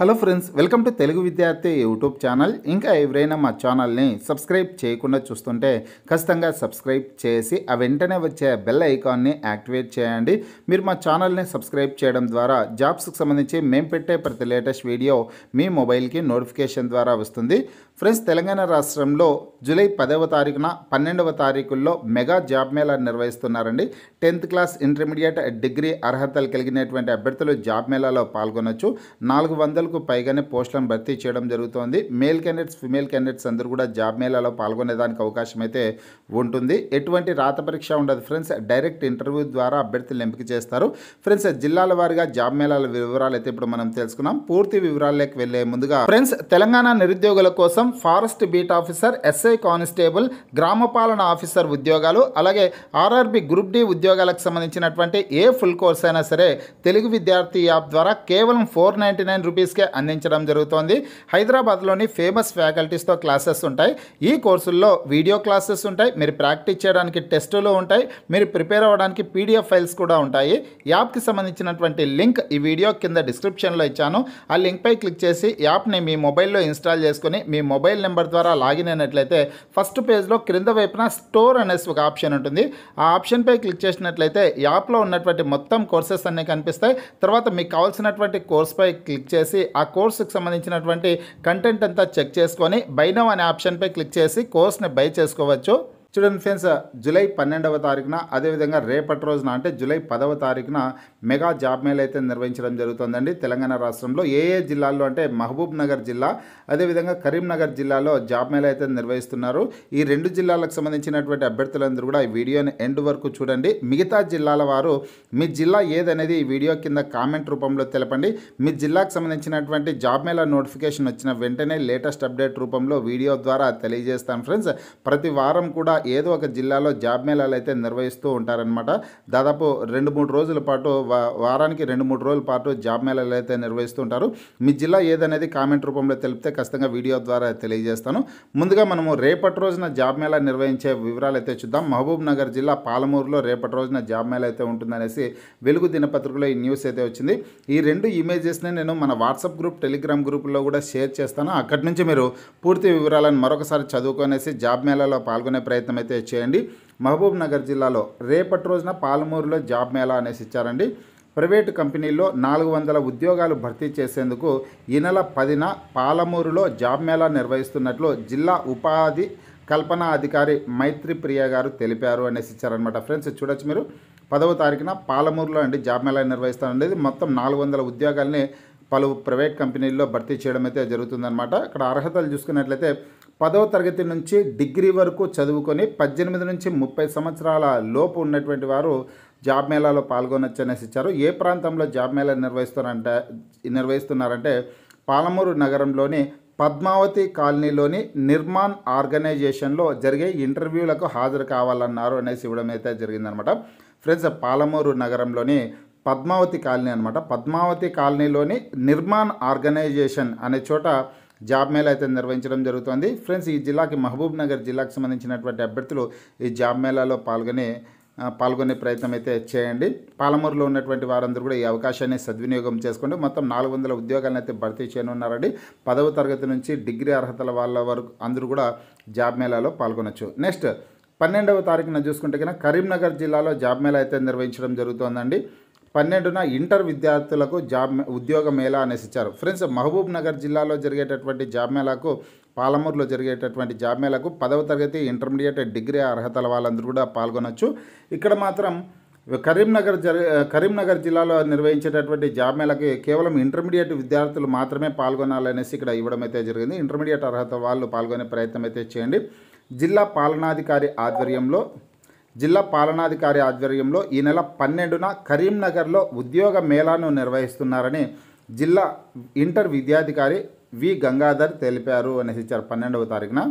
Hello friends, welcome to Telugu విద్యార్థి YouTube channel. ఇంకా ఎవరైనా మా ఛానల్ని సబ్స్క్రైబ్ చేయకుండా చూస్తుంటే ఖచ్చితంగా సబ్స్క్రైబ్ చేసి ఆ వెంటనే వచ్చే బెల్ ఐకాన్ని యాక్టివేట్ చేయండి. మీరు మా ఛానల్ని సబ్స్క్రైబ్ చేయడం ద్వారా జాబ్స్కి సంబంధించి మేము పెట్టే ప్రతి లేటెస్ట్ వీడియో మీ మొబైల్కి నోటిఫికేషన్ ద్వారా వస్తుంది. ఫ్రెండ్స్, తెలంగాణ రాష్ట్రంలో జూలై 10వ తారీఖున 12వ తారీఖుల్లో మెగా జాబ్ మేళా నిర్వహిస్తున్నారండి. 10th క్లాస్, ఇంటర్మీడియట్, డిగ్రీ అర్హతలు కలిగినటువంటి అభ్యర్థులు జాబ్ మేళాలో పాల్గొనవచ్చు. 400కు పైగానే పోస్టులను భర్తీ చేయడం జరుగుతోంది. మేల్ క్యాండిడేట్స్, ఫిమేల్ క్యాండిడేట్స్ అందరూ కూడా జాబ్ మేళాలో పాల్గొనేదానికి అవకాశం అయితే ఉంటుంది. ఎటువంటి రాత పరీక్ష ఉండదు ఫ్రెండ్స్, డైరెక్ట్ ఇంటర్వ్యూ ద్వారా అభ్యర్థులు ఎంపిక చేస్తారు. ఫ్రెండ్స్, జిల్లాల వారీగా జాబ్ మేళాల వివరాలు అయితే ఇప్పుడు మనం తెలుసుకున్నాం. పూర్తి వివరాల్లోకి వెళ్లే ముందుగా ఫ్రెండ్స్, తెలంగాణ నిరుద్యోగుల కోసం forest beat officer, SI constable, గ్రామ పాలన ఆఫీసర్ ఉద్యోగాలు, అలాగే ఆర్ఆర్బి గ్రూప్ డి ఉద్యోగాలకు సంబంధించినటువంటి ఏ ఫుల్ కోర్స్ అయినా సరే తెలుగు విద్యార్థి యాప్ ద్వారా కేవలం 499 రూపీస్కే అందించడం జరుగుతోంది. హైదరాబాద్లోని ఫేమస్ ఫ్యాకల్టీస్తో క్లాసెస్ ఉంటాయి. ఈ కోర్సుల్లో వీడియో క్లాసెస్ ఉంటాయి, మీరు ప్రాక్టీస్ చేయడానికి టెస్టులు ఉంటాయి, మీరు ప్రిపేర్ అవ్వడానికి పీడిఎఫ్ ఫైల్స్ కూడా ఉంటాయి. యాప్కి సంబంధించినటువంటి లింక్ ఈ వీడియో కింద డిస్క్రిప్షన్లో ఇచ్చాను. ఆ లింక్పై క్లిక్ చేసి యాప్ని మీ మొబైల్లో ఇన్స్టాల్ చేసుకొని మీ మొబైల్ నెంబర్ ద్వారా లాగిన్ అయినట్లయితే ఫస్ట్ పేజ్లో క్రింద వైపున స్టోర్ అనేసి ఒక ఆప్షన్ ఉంటుంది. ఆ ఆప్షన్పై క్లిక్ చేసినట్లయితే యాప్లో ఉన్నటువంటి మొత్తం కోర్సెస్ అన్నీ కనిపిస్తాయి. తర్వాత మీకు కావాల్సినటువంటి కోర్స్పై క్లిక్ చేసి ఆ కోర్సుకు సంబంధించినటువంటి కంటెంట్ అంతా చెక్ చేసుకొని బై నౌ అనే ఆప్షన్పై క్లిక్ చేసి కోర్స్ని బై చేసుకోవచ్చు. చూడండి ఫ్రెండ్స్, జూలై 12వ తారీఖున, అదేవిధంగా రేపటి రోజున అంటే జూలై 10వ తారీఖున మెగా జాబ్ మేళా అయితే నిర్వహించడం జరుగుతుందండి. తెలంగాణ రాష్ట్రంలో ఏ జిల్లాల్లో అంటే మహబూబ్ నగర్ జిల్లా, అదేవిధంగా కరీంనగర్ జిల్లాలో జాబ్ మేళా అయితే నిర్వహిస్తున్నారు. ఈ రెండు జిల్లాలకు సంబంధించినటువంటి అభ్యర్థులందరూ కూడా ఈ వీడియోని ఎండ్ వరకు చూడండి. మిగతా జిల్లాల వారు మీ జిల్లా ఏదనేది ఈ వీడియో కింద కామెంట్ రూపంలో తెలపండి. మీ జిల్లాకు సంబంధించినటువంటి జాబ్ మేళా నోటిఫికేషన్ వచ్చిన వెంటనే లేటెస్ట్ అప్డేట్ రూపంలో వీడియో ద్వారా తెలియజేస్తాను ఫ్రెండ్స్. ప్రతి వారం కూడా ఏదో ఒక జిల్లాలో జాబ్ మేళాలు అయితే నిర్వహిస్తూ ఉంటారనమాట. దాదాపు 2-3 రోజుల పాటు, వారానికి 2-3 రోజుల పాటు జాబ్ మేళాలు అయితే నిర్వహిస్తూ ఉంటారు. మీ జిల్లా ఏదనేది కామెంట్ రూపంలో తెలిపితే ఖచ్చితంగా వీడియో ద్వారా తెలియజేస్తాను. ముందుగా మనము రేపటి రోజున జాబ్ మేళా నిర్వహించే వివరాలు అయితే చూద్దాం. మహబూబ్ నగర్ జిల్లా పాలమూరులో రేపటి రోజున జాబ్ మేళా అయితే ఉంటుందనేసి వెలుగు దినపత్రికలో ఈ న్యూస్ అయితే వచ్చింది. ఈ రెండు ఇమేజెస్ని నేను మన వాట్సాప్ గ్రూప్, టెలిగ్రామ్ గ్రూపుల్లో కూడా షేర్ చేస్తాను. అక్కడి నుంచి మీరు పూర్తి వివరాలను మరొకసారి చదువుకొనేసి జాబ్ మేళాలో పాల్గొనే ప్రయత్నం అయితే చేయండి. మహబూబ్ నగర్ జిల్లాలో రేపటి రోజున పాలమూరులో జాబ్ మేళా అనేసి ఇచ్చారండి. ప్రైవేటు కంపెనీల్లో 400 ఉద్యోగాలు భర్తీ చేసేందుకు ఈ నెల 10న పాలమూరులో జాబ్ మేళా నిర్వహిస్తున్నట్లు జిల్లా ఉపాధి కల్పన అధికారి మైత్రి ప్రియ గారు తెలిపారు అనేసి ఇచ్చారనమాట. ఫ్రెండ్స్, చూడొచ్చు మీరు 10వ తారీఖున పాలమూరులో అండి జాబ్ మేళా నిర్వహిస్తారండి. మొత్తం 400 ఉద్యోగాల్ని పలు ప్రైవేట్ కంపెనీల్లో భర్తీ చేయడం అయితే జరుగుతుందన్నమాట. ఇక్కడ అర్హతలు చూసుకున్నట్లయితే 10వ తరగతి నుంచి డిగ్రీ వరకు చదువుకొని 18 నుంచి 30 సంవత్సరాల లోపు ఉన్నటువంటి వారు జాబ్ మేళాలో పాల్గొనొచ్చు అనేసి ఇచ్చారు. ఏ ప్రాంతంలో జాబ్ మేళా నిర్వహిస్తున్నారంటే పాలమూరు నగరంలోని పద్మావతి కాలనీలోని నిర్మాణ్ ఆర్గనైజేషన్లో జరిగే ఇంటర్వ్యూలకు హాజరు కావాలన్నారు అనేసి ఇవ్వడం అయితే జరిగిందనమాట. ఫ్రెండ్స్, పాలమూరు నగరంలోని పద్మావతి కాలనీ అనమాట. పద్మావతి కాలనీలోని నిర్మాణ్ ఆర్గనైజేషన్ అనే చోట జాబ్ మేళా అయితే నిర్వహించడం జరుగుతుంది. ఫ్రెండ్స్, ఈ జిల్లాకి మహబూబ్ నగర్ జిల్లాకు సంబంధించినటువంటి అభ్యర్థులు ఈ జాబ్ మేళాలో పాల్గొనే ప్రయత్నం అయితే చేయండి. పాలమూరులో ఉన్నటువంటి వారందరూ కూడా ఈ అవకాశాన్ని సద్వినియోగం చేసుకోండి. మొత్తం 400 ఉద్యోగాలను అయితే భర్తీ చేయనున్నారండి. 10వ తరగతి నుంచి డిగ్రీ అర్హతల వాళ్ళ వరకు అందరూ కూడా జాబ్ మేళాలో పాల్గొనవచ్చు. నెక్స్ట్ 12వ తారీఖున చూసుకుంటే కనుక కరీంనగర్ జిల్లాలో జాబ్ మేళా అయితే నిర్వహించడం జరుగుతోందండి. 12న ఇంటర్ విద్యార్థులకు ఉద్యోగ మేళా అనేసి ఇచ్చారు. ఫ్రెండ్స్, మహబూబ్ నగర్ జిల్లాలో జరిగేటటువంటి జాబ్ మేళాకు, పాలమూరులో జరిగేటటువంటి జాబ్ మేళాకు 10వ తరగతి, ఇంటర్మీడియట్, డిగ్రీ అర్హతల వాళ్ళందరూ కూడా పాల్గొనవచ్చు. ఇక్కడ మాత్రం కరీంనగర్ జిల్లాలో నిర్వహించేటటువంటి జాబ్ మేళాకి కేవలం ఇంటర్మీడియట్ విద్యార్థులు మాత్రమే పాల్గొనాలనేసి ఇక్కడ ఇవ్వడం అయితే జరిగింది. ఇంటర్మీడియట్ అర్హత వాళ్ళు పాల్గొనే ప్రయత్నం అయితే చేయండి. జిల్లా పాలనాధికారి ఆధ్వర్యంలో ఈ నెల 12న కరీంనగర్లో ఉద్యోగ మేళాను నిర్వహిస్తున్నారని జిల్లా ఇంటర్ విద్యాధికారి వి గంగాధర్ తెలిపారు అనేసి ఇచ్చారు. 12వ తారీఖున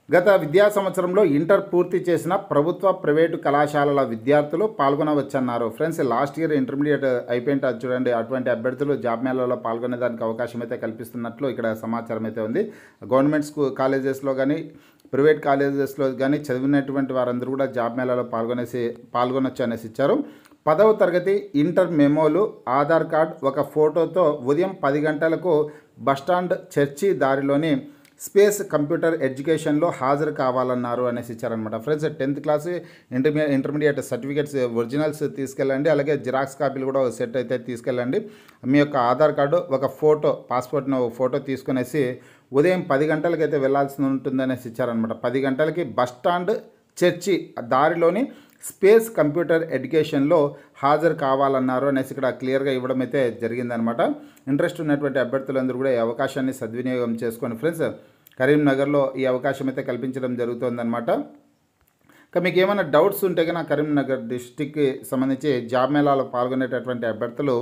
గత విద్యా సంవత్సరంలో ఇంటర్ పూర్తి చేసిన ప్రభుత్వ, ప్రైవేటు కళాశాలల విద్యార్థులు పాల్గొనవచ్చన్నారు. ఫ్రెండ్స్, లాస్ట్ ఇయర్ ఇంటర్మీడియట్ అయిపోయింటే చూడండి, అటువంటి అభ్యర్థులు జాబ్ మేళాలో పాల్గొనేదానికి అవకాశం అయితే కల్పిస్తున్నట్లు ఇక్కడ సమాచారం అయితే ఉంది. గవర్నమెంట్ కాలేజెస్లో కానీ, ప్రైవేట్ కాలేజెస్లో కానీ చదివినటువంటి వారందరూ కూడా జాబ్ మేళాలో పాల్గొనొచ్చు అనేసి ఇచ్చారు. 10వ తరగతి ఇంటర్ మెమోలు, ఆధార్ కార్డ్, ఒక ఫోటోతో ఉదయం 10 గంటలకు బస్టాండ్ చర్చి దారిలోని స్పేస్ కంప్యూటర్ ఎడ్యుకేషన్లో హాజరు కావాలన్నారు అనేసి ఇచ్చారనమాట. Friends 10th class intermediate certificates originals తీసుకెళ్ళండి. అలాగే జిరాక్స్ కాపీలు కూడా ఒక సెట్ అయితే తీసుకెళ్ళండి. మీ యొక్క ఆధార్ కార్డు, ఒక ఫోటో, పాస్పోర్ట్ను ఫోటో తీసుకునేసి ఉదయం 10 గంటలకైతే వెళ్ళాల్సి ఉంటుందనేసి ఇచ్చారనమాట. 10 గంటలకి బస్టాండ్ చర్చి దారిలోని స్పేస్ కంప్యూటర్ ఎడ్యుకేషన్లో హాజరు కావాలన్నారు అనేసి ఇక్కడ క్లియర్గా ఇవ్వడం అయితే జరిగిందనమాట. ఇంట్రెస్ట్ ఉన్నటువంటి అభ్యర్థులందరూ కూడా ఈ అవకాశాన్ని సద్వినియోగం చేసుకొని ఫ్రెండ్స్ కరీంనగర్లో ఈ అవకాశం అయితే కల్పించడం జరుగుతుందన్నమాట. ఇంకా మీకు ఏమైనా డౌట్స్ ఉంటే కనుక కరీంనగర్ డిస్టిక్కి సంబంధించి జాబ్ మేళాలో పాల్గొనేటటువంటి అభ్యర్థులు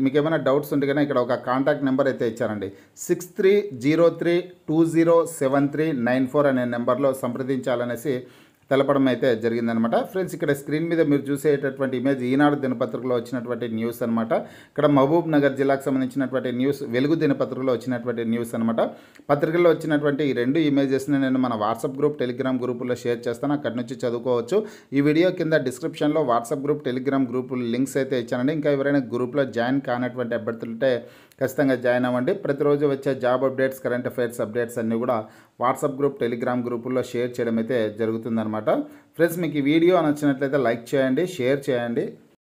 మీకు ఏమైనా డౌట్స్ ఉంటే కనుక ఇక్కడ ఒక కాంటాక్ట్ నెంబర్ అయితే ఇచ్చారండి. 6303207394 అనే నెంబర్లో సంప్రదించాలనేసి తెలపడం అయితే జరిగిందనమాట. ఫ్రెండ్స్ ఇక్కడ స్క్రీన్ మీద మీరు చూసేటటువంటి ఇమేజ్ ఈనాడు దినపత్రికలో వచ్చినటువంటి న్యూస్ అనమాట. ఇక్కడ మహబూబ్ నగర్ జిల్లాకు సంబంధించినటువంటి న్యూస్ వెలుగు దినపత్రికలో వచ్చినటువంటి న్యూస్ అనమాట. పత్రికల్లో వచ్చినటువంటి ఈ 2 ఇమేజెస్ని నేను మన వాట్సాప్ గ్రూప్, టెలిగ్రామ్ గ్రూపుల్లో షేర్ చేస్తాను. అక్కడి నుంచి చదువుకోవచ్చు. ఈ వీడియో కింద డిస్క్రిప్షన్లో వాట్సాప్ గ్రూప్, టెలిగ్రామ్ గ్రూపుల లింక్స్ అయితే ఇచ్చానండి. ఇంకా ఎవరైనా గ్రూప్లో జాయిన్ కానటువంటి అభ్యర్థులుంటే ఖచ్చితంగా జాయిన్ అవ్వండి. ప్రతిరోజు వచ్చే job updates, current affairs updates అన్నీ కూడా వాట్సాప్ గ్రూప్, టెలిగ్రామ్ గ్రూపుల్లో షేర్ చేయడం అయితే జరుగుతుందన్నమాట. ఫ్రెండ్స్ మీకు ఈ వీడియో నచ్చినట్లయితే లైక్ చేయండి, షేర్ చేయండి.